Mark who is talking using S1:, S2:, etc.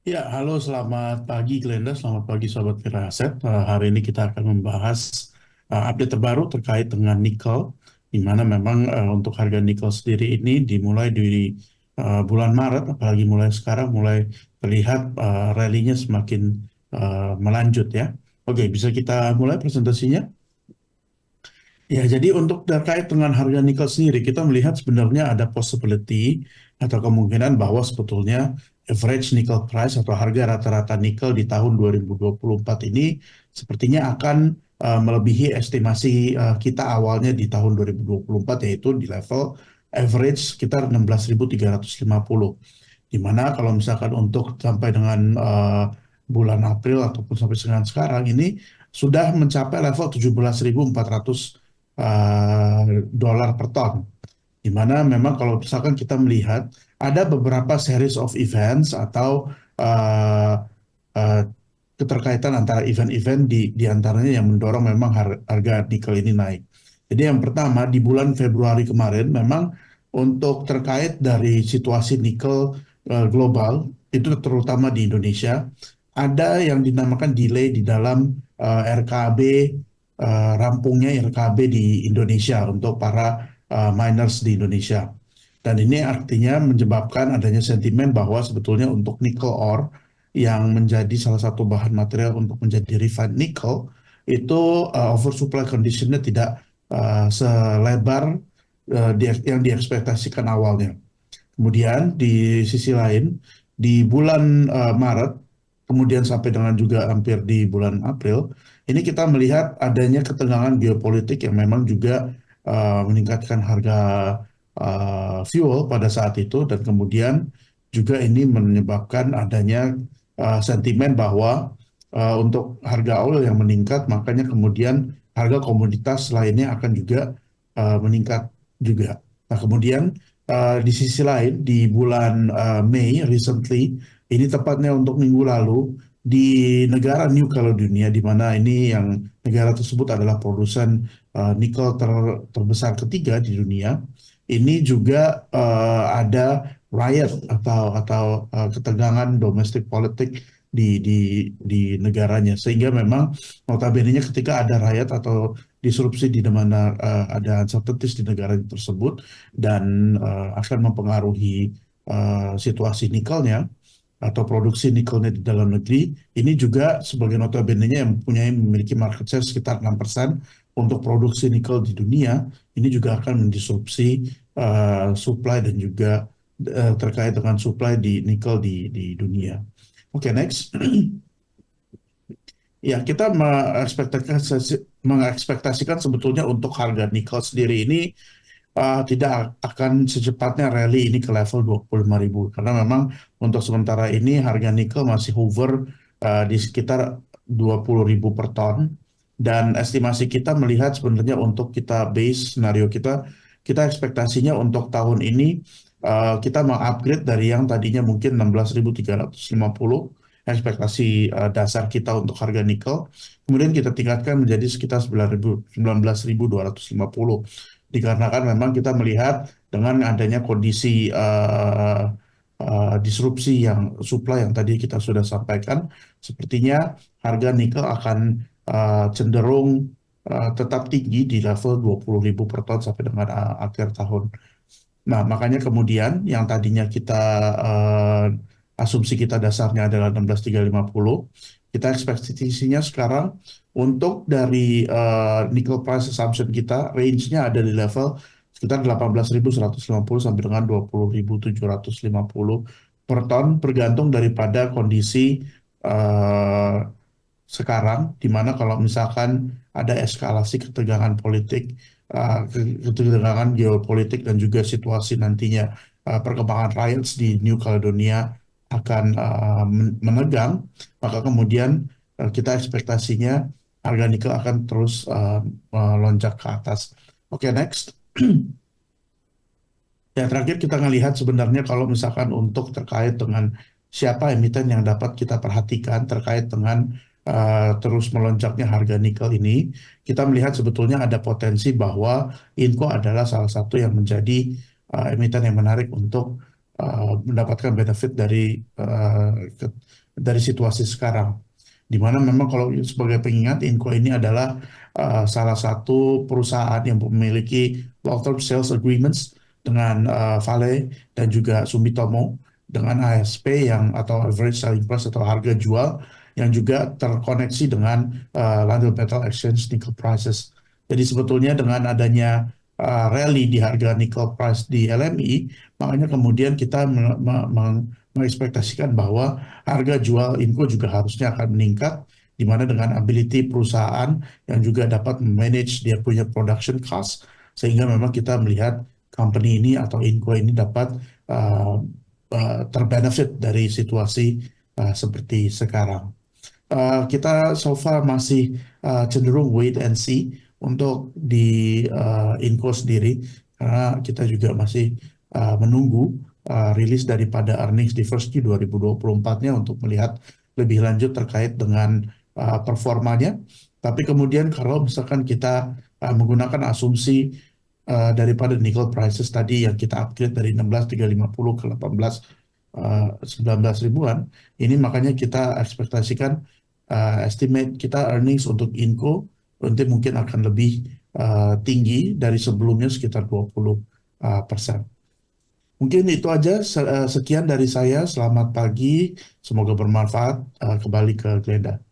S1: Ya, halo, selamat pagi Glenda, selamat pagi Sobat Firasat. Hari ini kita akan membahas update terbaru terkait dengan nikel, di mana memang untuk harga nikel sendiri ini dimulai di bulan Maret, apalagi mulai sekarang mulai terlihat rally-nya semakin melanjut ya. Oke, bisa kita mulai presentasinya? Ya, jadi untuk terkait dengan harga nikel sendiri, kita melihat sebenarnya ada possibility atau kemungkinan bahwa sebetulnya average nickel price atau harga rata-rata nikel di tahun 2024 ini sepertinya akan melebihi estimasi kita awalnya di tahun 2024, yaitu di level average sekitar 16.350. Di mana kalau misalkan untuk sampai dengan bulan April ataupun sampai dengan sekarang ini sudah mencapai level 17.400 dolar per ton. Di mana memang kalau misalkan kita melihat ada beberapa series of events atau uh, uh, keterkaitan antara event-event di antaranya yang mendorong memang harga nikel ini naik. Jadi yang pertama di bulan Februari kemarin memang untuk terkait dari situasi nikel global itu terutama di Indonesia ada yang dinamakan delay di dalam RKB, rampungnya RKB di Indonesia untuk para miners di Indonesia. Dan ini artinya menyebabkan adanya sentimen bahwa sebetulnya untuk nickel ore yang menjadi salah satu bahan material untuk menjadi refined nickel itu oversupply conditionnya tidak selebar yang diekspektasikan awalnya. Kemudian di sisi lain, di bulan Maret, kemudian sampai dengan juga hampir di bulan April, ini kita melihat adanya ketegangan geopolitik yang memang juga meningkatkan harga fuel pada saat itu, dan kemudian juga ini menyebabkan adanya sentimen bahwa untuk harga oil yang meningkat, makanya kemudian harga komoditas lainnya akan juga meningkat juga. Nah, kemudian di sisi lain, di bulan Mei recently, ini tepatnya untuk minggu lalu, di negara New Caledonia, di mana ini yang negara tersebut adalah produsen nikel terbesar ketiga di dunia, ini juga ada riot atau ketegangan domestik politik di negaranya, sehingga memang notabene ketika ada riot atau disrupsi di mana ada uncertainties di negara tersebut dan akan mempengaruhi situasi nikelnya atau produksi nikelnya di dalam negeri. Ini juga sebagai notabene-nya yang memiliki market share sekitar 6% untuk produksi nikel di dunia. Ini juga akan mendisrupsi supply dan juga terkait dengan supply di nikel di dunia. Oke, next. Ya, kita mengekspektasikan sebetulnya untuk harga nikel sendiri ini tidak akan secepatnya rally ini ke level 25.000, karena memang untuk sementara ini harga nikel masih hover di sekitar 20.000 per ton, dan estimasi kita melihat sebenarnya untuk kita base scenario kita ekspektasinya untuk tahun ini kita mengupgrade dari yang tadinya mungkin 16.350 ekspektasi dasar kita untuk harga nikel, kemudian kita tingkatkan menjadi sekitar 19.250, dikarenakan memang kita melihat dengan adanya kondisi disrupsi yang supply yang tadi kita sudah sampaikan, sepertinya harga nikel akan cenderung tetap tinggi di level 20.000 per ton sampai dengan akhir tahun. Nah, makanya kemudian yang tadinya kita eh, asumsi kita dasarnya adalah 16.350, kita ekspektasinya sekarang untuk dari nickel price assumption kita, range-nya ada di level sekitar 18.150 sampai dengan 20.750 per ton, tergantung daripada kondisi eh, sekarang, di mana kalau misalkan ada eskalasi ketegangan politik, ketegangan geopolitik dan juga situasi nantinya perkembangan riots di New Caledonia akan menegang, maka kemudian kita ekspektasinya harga nikel akan terus melonjak ke atas. Oke, next. Ya, terakhir kita ngelihat sebenarnya kalau misalkan untuk terkait dengan siapa emiten yang dapat kita perhatikan terkait dengan terus melonjaknya harga nikel ini, kita melihat sebetulnya ada potensi bahwa Inco adalah salah satu yang menjadi emiten yang menarik untuk mendapatkan benefit dari situasi sekarang. Di mana memang kalau sebagai pengingat, Inco ini adalah salah satu perusahaan yang memiliki long-term sales agreements dengan Vale dan juga Sumitomo dengan ASP yang atau average selling price atau harga jual yang juga terkoneksi dengan London Metal Exchange nickel prices. Jadi sebetulnya dengan adanya rally di harga nickel price di LME, makanya kemudian kita mengekspektasikan bahwa harga jual Inco juga harusnya akan meningkat, di mana dengan ability perusahaan yang juga dapat manage dia punya production cost, sehingga memang kita melihat company ini atau Inco ini dapat uh, terbenefit dari situasi seperti sekarang. Kita so far masih cenderung wait and see untuk di Inco sendiri karena kita juga masih menunggu rilis daripada earnings di first Q 2024-nya untuk melihat lebih lanjut terkait dengan performanya. Tapi kemudian kalau misalkan kita menggunakan asumsi daripada nickel prices tadi yang kita upgrade dari 16.350 ke 19 ribuan, ini makanya kita ekspektasikan estimate kita earnings untuk Inco nanti mungkin akan lebih tinggi dari sebelumnya sekitar 20%. Mungkin itu aja, sekian dari saya. Selamat pagi, semoga bermanfaat. Kembali ke Glenda.